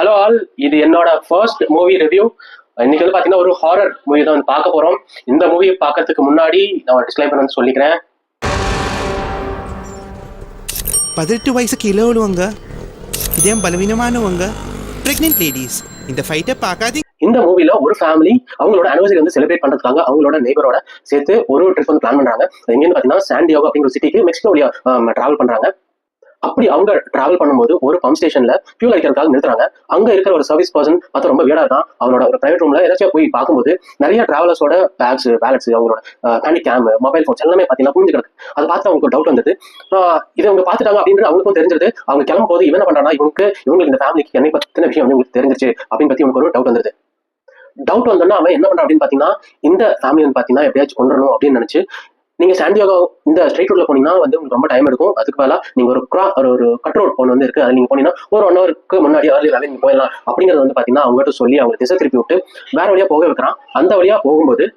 Hello all, இது என்னோட first movie review. இன்னைக்கு வந்து பார்த்தீங்கன்னா ஒரு ஹாரர் மூவி தான் வந்து பார்க்க போகிறோம். இந்த மூவியை பார்க்கறதுக்கு முன்னாடி நான் டிஸ்க்ளைமர் வந்து சொல்லிக்கிறேன். 18 வயசு கீழே உள்ளவங்க, இதயம் பலவீனமானவங்க, பிரெக்னென்ட் லேடிஸ் இந்த ஃபைட்டை பார்க்காதீங்க. இந்த மூவில ஒரு ஃபேமிலி அவங்களோட அனிவர்சரி வந்து செலிப்ரேட் பண்றதுக்காக அவங்களோட நெய்பரோட சேர்த்து ஒரு ட்ரிப் வந்து பிளான் பண்றாங்க. எங்கன்னு பார்த்தீங்கன்னா சாண்டியாகோ அப்படிங்கிற சிட்டிக்கு மெக்சிகோ வழியா டிராவல் பண்றாங்க. அப்படி அவங்க டிராவல் பண்ணும்போது ஒரு பம்ப் ஸ்டேஷன்ல ஃபியூல் அடிக்கிறதுக்காக நிறுத்துறாங்க. அங்க இருக்கிற ஒரு சர்வீஸ் பர்சன் பார்த்தா ரொம்ப வீடா தான். அவனோட ஒரு பிரைவேட் ரூம்ல ஏதாச்சும் போய் பார்க்கும்போது நிறைய டிராவலர்ஸோட பேக்ஸ், வேலட்ஸ், அவங்களோட ஹேண்டி கேம், மொபைல் போன்ஸ் எல்லாமே பார்த்தீங்கன்னா புரிஞ்சு கிடக்கு. அதை பார்த்து அவங்களுக்கு டவுட் வந்தது. இதை அவங்க பார்த்துட்டாங்க அப்படின்னு அவங்களுக்கும் தெரிஞ்சது. அவங்க கிளம்பும் போது இவன் என்ன பண்றாங்கன்னா இவங்களுக்கு இந்த ஃபேமிலிக்கு என்னை பத்தின விஷயம் வந்து உங்களுக்கு தெரிஞ்சிச்சு அப்படின்னு பத்தி இவங்களுக்கு ஒரு டவுட் வந்தது. டவுட் வந்தோன்னா அவன் என்ன பண்றான் அப்படின்னு பாத்தீங்கன்னா இந்த ஃபேமிலி வந்து பாத்தீங்கன்னா எப்படியாச்சும் கொண்டுறணும் அப்படின்னு நினைச்சு, நீங்க சாண்டியாகோ இந்த ஸ்ட்ரைட் ரோட்ல போனீங்கன்னா வந்து உங்களுக்கு ரொம்ப டைம் எடுக்கும். அதுக்கு பதிலா நீங்க ஒரு கட் ரோட் ஒன்று வந்து இருக்கு, அது நீங்க போனீங்கன்னா ஒரு 1 ஹவருக்கு முன்னாடி ஏர்லியராகவே நீங்க போயிடலாம் அப்படிங்கிறது வந்து பாத்தீங்கன்னா அவங்ககிட்ட சொல்லி அவங்க திசை திருப்பி விட்டு வேற வழியா போக வைக்கிறான். அந்த வழியா போகும்போது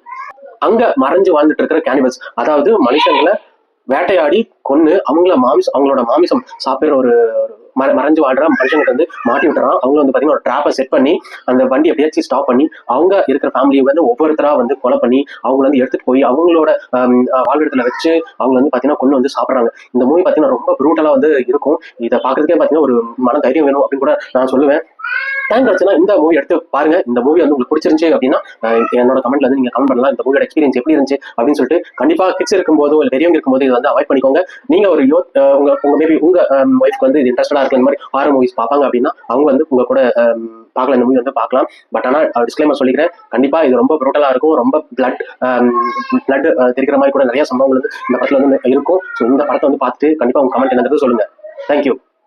அங்க மறைஞ்சு வாழ்ந்துட்டு இருக்கிற கேனிபல்ஸ், அதாவது மனுஷங்களை வேட்டையாடி கொன்னு அவங்களோட மாமிசம் சாப்பிடுற ஒரு மறைஞ்சு வாழ்ற மனுஷங்களுக்கு வந்து மாட்டி விட்டுறான். அவங்க வந்து பாத்தீங்கன்னா ஒரு ட்ராப்பை செட் பண்ணி அந்த வண்டி எப்படியாச்சும் ஸ்டாப் பண்ணி அவங்க இருக்கிற ஃபேமிலியை வந்து ஒவ்வொருத்தரா வந்து கொலை பண்ணி அவங்க வந்து எடுத்துட்டு போய் அவங்களோட வாழ்விடத்துல வச்சு அவங்க வந்து பாத்தீங்கன்னா கொண்டு வந்து சாப்பிட்றாங்க. இந்த மூவி பாத்தீங்கன்னா ரொம்ப ப்ரூட்டலா வந்து இருக்கும். இதை பாக்குறதுக்கே பாத்தீங்கன்னா ஒரு மன தைரியம் வேணும் அப்படின்னு கூட நான் சொல்லுவேன். டைம் கிடைச்சுன்னா இந்த மூவி எடுத்து பாருங்க. இந்த மூவி வந்து உங்களுக்கு பிடிச்சிருந்துச்சு அப்படின்னா என்னோட கமெண்ட்ல வந்து நீங்க கமெண்ட் பண்ணலாம். இந்த மூவியோட எக்ஸ்பீரியன்ஸ் எப்படி இருந்துச்சு அப்படின்னு சொல்லிட்டு. கண்டிப்பா கிட்ஸ் இருக்கும்போதோ இல்லை பெரியவங்க இருக்கும்போது இதை வந்து அவாய்ட் பண்ணிக்கோங்க. நீங்க ஒரு உங்க மேபி உங்க ஒய்ஃப்க்கு வந்து இது இன்ட்ரெஸ்டடா இருக்கு, இந்த மாதிரி ஹாரர் மூவிஸ் பார்ப்பாங்க அப்படின்னா அவங்க வந்து உங்க கூட பார்க்கலாம், இந்த மூவி வந்து பார்க்கலாம். பட் ஆனால் டிஸ்க்ளைமர் சொல்லிக்கிறேன், கண்டிப்பா இது ரொம்ப ப்ரூட்டலா இருக்கும். ரொம்ப பிளட் தெரிக்கிற மாதிரி கூட நிறைய சம்பவங்கள் வந்து இந்த படத்துல வந்து இருக்கும். ஸோ இந்த படத்தை வந்து பார்த்துட்டு கண்டிப்பா உங்க கமெண்ட் என்னது சொல்லுங்க. தேங்க்யூ.